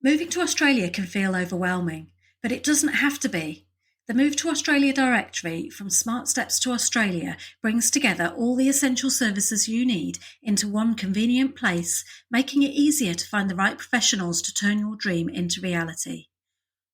Moving to Australia can feel overwhelming, but it doesn't have to be. The Move to Australia directory from Smart Steps to Australia brings together all the essential services you need into one convenient place, making it easier to find the right professionals to turn your dream into reality.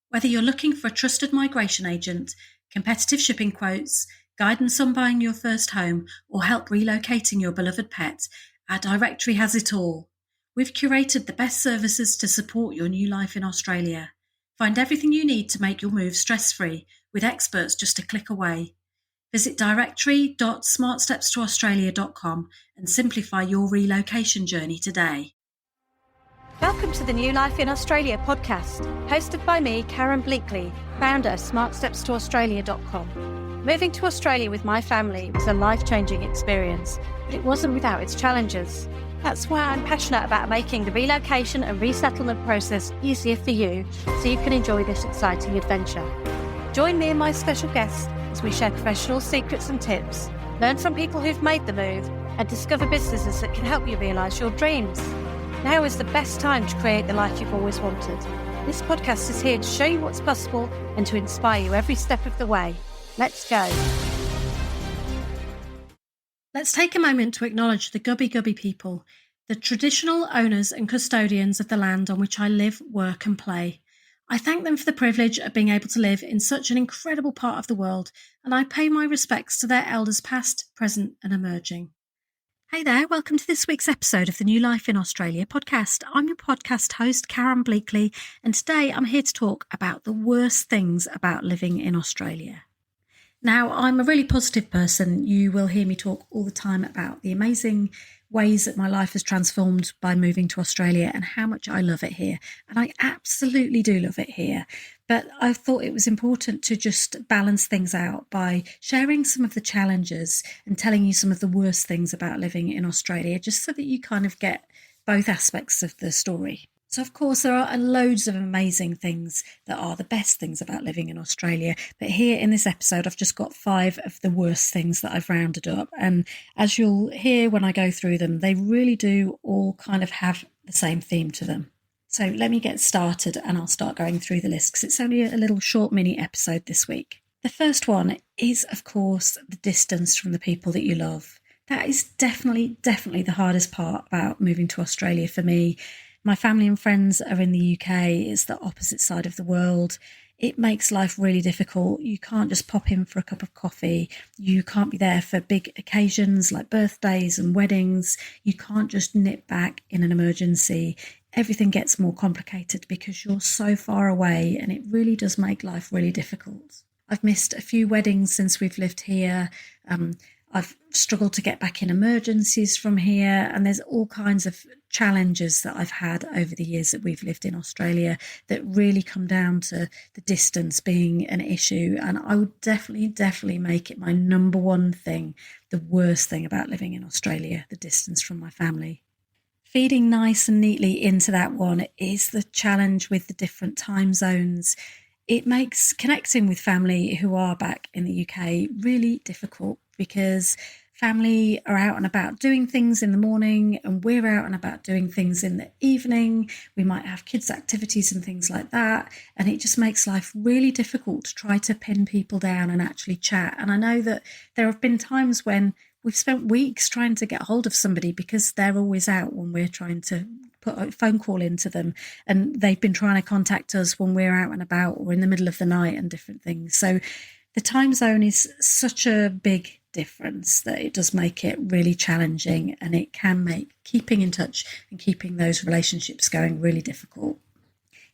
Whether you're looking for a trusted migration agent, competitive shipping quotes, guidance on buying your first home, or help relocating your beloved pet, our directory has it all. We've curated the best services to support your new life in Australia. Find everything you need to make your move stress-free, with experts just a click away. Visit directory.smartstepstoaustralia.com and simplify your relocation journey today. Welcome to the New Life in Australia podcast, hosted by me, Karen Bleakley, founder of smartstepstoaustralia.com. Moving to Australia with my family was a life-changing experience, but it wasn't without its challenges. That's why I'm passionate about making the relocation and resettlement process easier for you so you can enjoy this exciting adventure. Join me and my special guests as we share professional secrets and tips, learn from people who've made the move, and discover businesses that can help you realise your dreams. Now is the best time to create the life you've always wanted. This podcast is here to show you what's possible and to inspire you every step of the way. Let's go. Let's take a moment to acknowledge the Gubbi Gubbi people, the traditional owners and custodians of the land on which I live, work and play. I thank them for the privilege of being able to live in such an incredible part of the world, and I pay my respects to their elders past, present and emerging. Hey there, welcome to this week's episode of the New Life in Australia podcast. I'm your podcast host, Karen Bleakley, and today I'm here to talk about the worst things about living in Australia. Now, I'm a really positive person. You will hear me talk all the time about the amazing ways that my life has transformed by moving to Australia and how much I love it here. And I absolutely do love it here. But I thought it was important to just balance things out by sharing some of the challenges and telling you some of the worst things about living in Australia, just so that you kind of get both aspects of the story. So, of course, there are loads of amazing things that are the best things about living in Australia. But here in this episode, I've just got 5 of the worst things that I've rounded up. And as you'll hear when I go through them, they really do all kind of have the same theme to them. So let me get started and I'll start going through the list because it's only a little short mini episode this week. The first one is, of course, the distance from the people that you love. That is definitely the hardest part about moving to Australia for me. My family and friends are in the UK. It's the opposite side of the world. It makes life really difficult. You can't just pop in for a cup of coffee. You can't be there for big occasions like birthdays and weddings. You can't just nip back in an emergency. Everything gets more complicated because you're so far away, and it really does make life really difficult. I've missed a few weddings since we've lived here. I've struggled to get back in emergencies from here, and there's all kinds of challenges that I've had over the years that we've lived in Australia that really come down to the distance being an issue. And I would definitely make it my number one thing, the worst thing about living in Australia, the distance from my family. Feeding nice and neatly into that one is the challenge with the different time zones. It makes connecting with family who are back in the UK really difficult because family are out and about doing things in the morning and we're out and about doing things in the evening. We might have kids' activities and things like that. And it just makes life really difficult to try to pin people down and actually chat. And I know that there have been times when we've spent weeks trying to get hold of somebody because they're always out when we're trying to put a phone call into them, and they've been trying to contact us when we're out and about or in the middle of the night and different things. So the time zone is such a big difference that it does make it really challenging, and it can make keeping in touch and keeping those relationships going really difficult.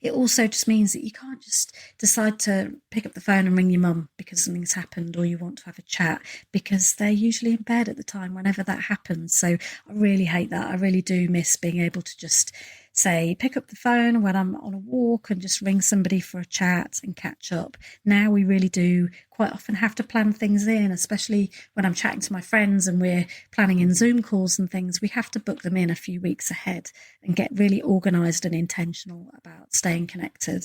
It also just means that you can't just decide to pick up the phone and ring your mum because something's happened or you want to have a chat, because they're usually in bed at the time whenever that happens. So I really hate that. I really do miss being able to just say, pick up the phone when I'm on a walk and just ring somebody for a chat and catch up. Now we really do quite often have to plan things in, especially when I'm chatting to my friends and we're planning in Zoom calls and things. We have to book them in a few weeks ahead and get really organised and intentional about staying connected.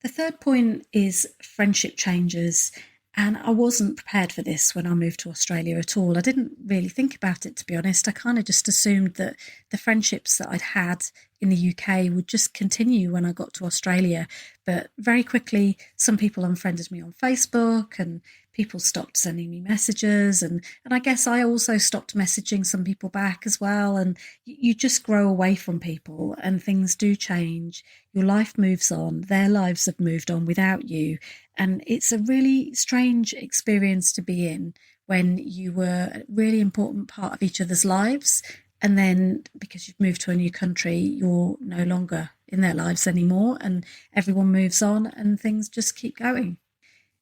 The third point is friendship changes. And I wasn't prepared for this when I moved to Australia at all. I didn't really think about it, to be honest. I kind of just assumed that the friendships that I'd had in the UK would just continue when I got to Australia. But very quickly, some people unfriended me on Facebook and people stopped sending me messages. And I guess I also stopped messaging some people back as well. And you just grow away from people and things do change. Your life moves on. Their lives have moved on without you. And it's a really strange experience to be in when you were a really important part of each other's lives. And then because you've moved to a new country, you're no longer in their lives anymore. And everyone moves on and things just keep going.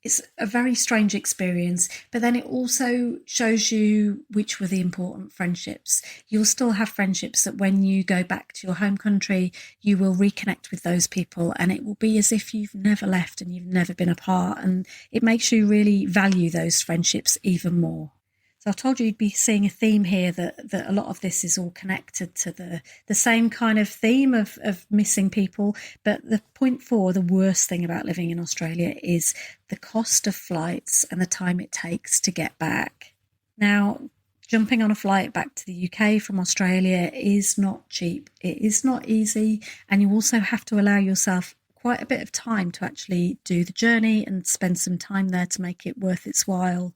It's a very strange experience, but then it also shows you which were the important friendships. You'll still have friendships that when you go back to your home country, you will reconnect with those people and it will be as if you've never left and you've never been apart. And it makes you really value those friendships even more. So I told you you'd be seeing a theme here that a lot of this is all connected to the same kind of theme of missing people. But the point 4, the worst thing about living in Australia is the cost of flights and the time it takes to get back. Now, jumping on a flight back to the UK from Australia is not cheap. It is not easy. And you also have to allow yourself quite a bit of time to actually do the journey and spend some time there to make it worth its while.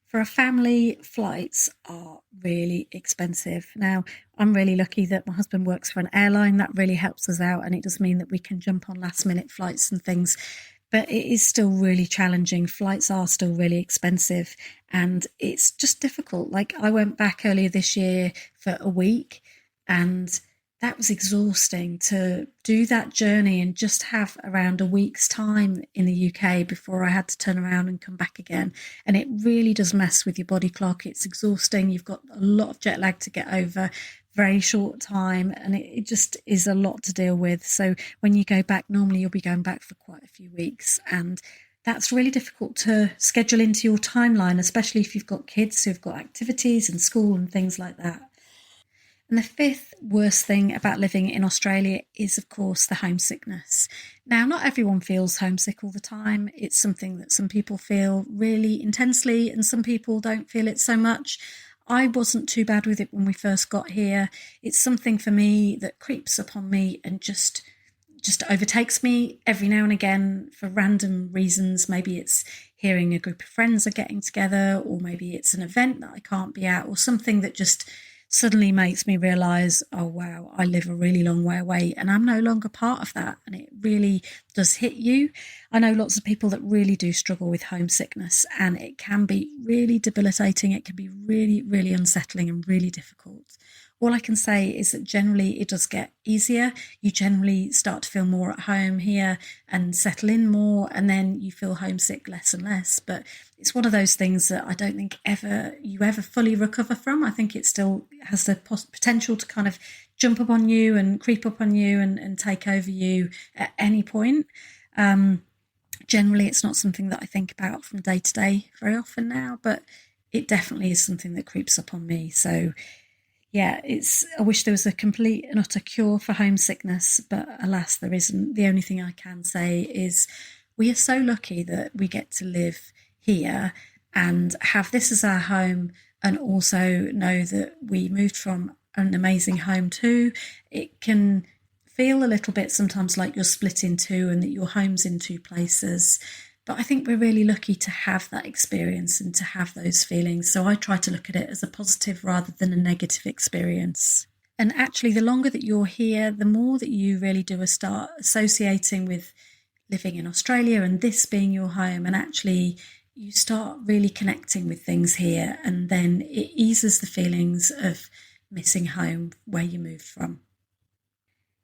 For a family, flights are really expensive. Now, I'm really lucky that my husband works for an airline. That really helps us out, and it does mean that we can jump on last-minute flights and things. But it is still really challenging. Flights are still really expensive, and it's just difficult. Like, I went back earlier this year for a week, and that was exhausting to do that journey and just have around a week's time in the UK before I had to turn around and come back again. And it really does mess with your body clock. It's exhausting. You've got a lot of jet lag to get over, very short time, and it just is a lot to deal with. So when you go back, normally you'll be going back for quite a few weeks, and that's really difficult to schedule into your timeline, especially if you've got kids who've got activities and school and things like that. And the 5th worst thing about living in Australia is, of course, the homesickness. Now, not everyone feels homesick all the time. It's something that some people feel really intensely and some people don't feel it so much. I wasn't too bad with it when we first got here. It's something for me that creeps upon me and just overtakes me every now and again for random reasons. Maybe it's hearing a group of friends are getting together, or maybe it's an event that I can't be at, or something that just suddenly makes me realise, oh wow, I live a really long way away and I'm no longer part of that. And it really does hit you. I know lots of people that really do struggle with homesickness, and it can be really debilitating. It can be really, really unsettling and really difficult. All I can say is that generally it does get easier. You generally start to feel more at home here and settle in more, and then you feel homesick less and less. But it's one of those things that I don't think you ever fully recover from. I think it still has the potential to kind of jump up on you and creep up on you and take over you at any point. Generally, it's not something that I think about from day to day very often now, but it definitely is something that creeps up on me. So yeah, I wish there was a complete and utter cure for homesickness, but alas, there isn't. The only thing I can say is we are so lucky that we get to live here and have this as our home, and also know that we moved from an amazing home too. It can feel a little bit sometimes like you're split in two and that your home's in two places. But I think we're really lucky to have that experience and to have those feelings. So I try to look at it as a positive rather than a negative experience. And actually, the longer that you're here, the more that you really do start associating with living in Australia and this being your home. And actually, you start really connecting with things here. And then it eases the feelings of missing home where you moved from.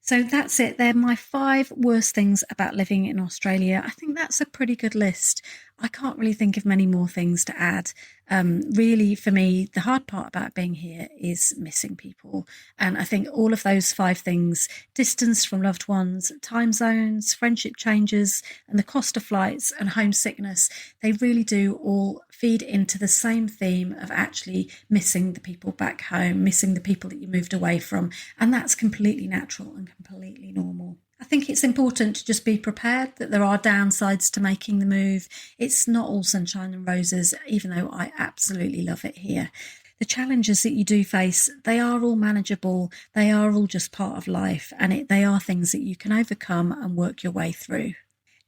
So that's it. They're my 5 worst things about living in Australia. I think that's a pretty good list. I can't really think of many more things to add. Really, for me, the hard part about being here is missing people. And I think all of those 5 things, distance from loved ones, time zones, friendship changes, and the cost of flights and homesickness, they really do all feed into the same theme of actually missing the people back home, missing the people that you moved away from. And that's completely natural and completely normal. I think think it's important to just be prepared that there are downsides to making the move. It's not all sunshine and roses, even though I absolutely love it here. The challenges that you do face, they are all manageable. They are all just part of life, and they are things that you can overcome and work your way through.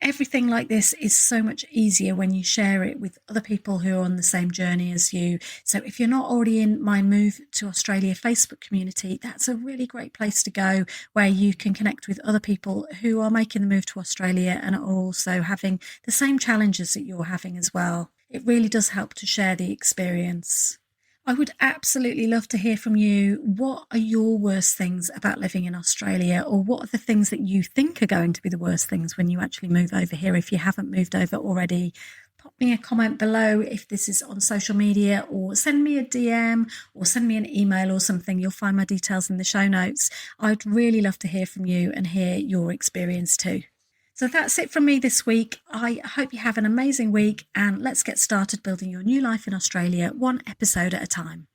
Everything like this is so much easier when you share it with other people who are on the same journey as you. So if you're not already in my Move to Australia Facebook community, that's a really great place to go, where you can connect with other people who are making the move to Australia and are also having the same challenges that you're having as well. It really does help to share the experience. I would absolutely love to hear from you. What are your worst things about living in Australia, or what are the things that you think are going to be the worst things when you actually move over here if you haven't moved over already? Pop me a comment below if this is on social media, or send me a DM or send me an email or something. You'll find my details in the show notes. I'd really love to hear from you and hear your experience too. So that's it from me this week. I hope you have an amazing week, and let's get started building your new life in Australia, one episode at a time.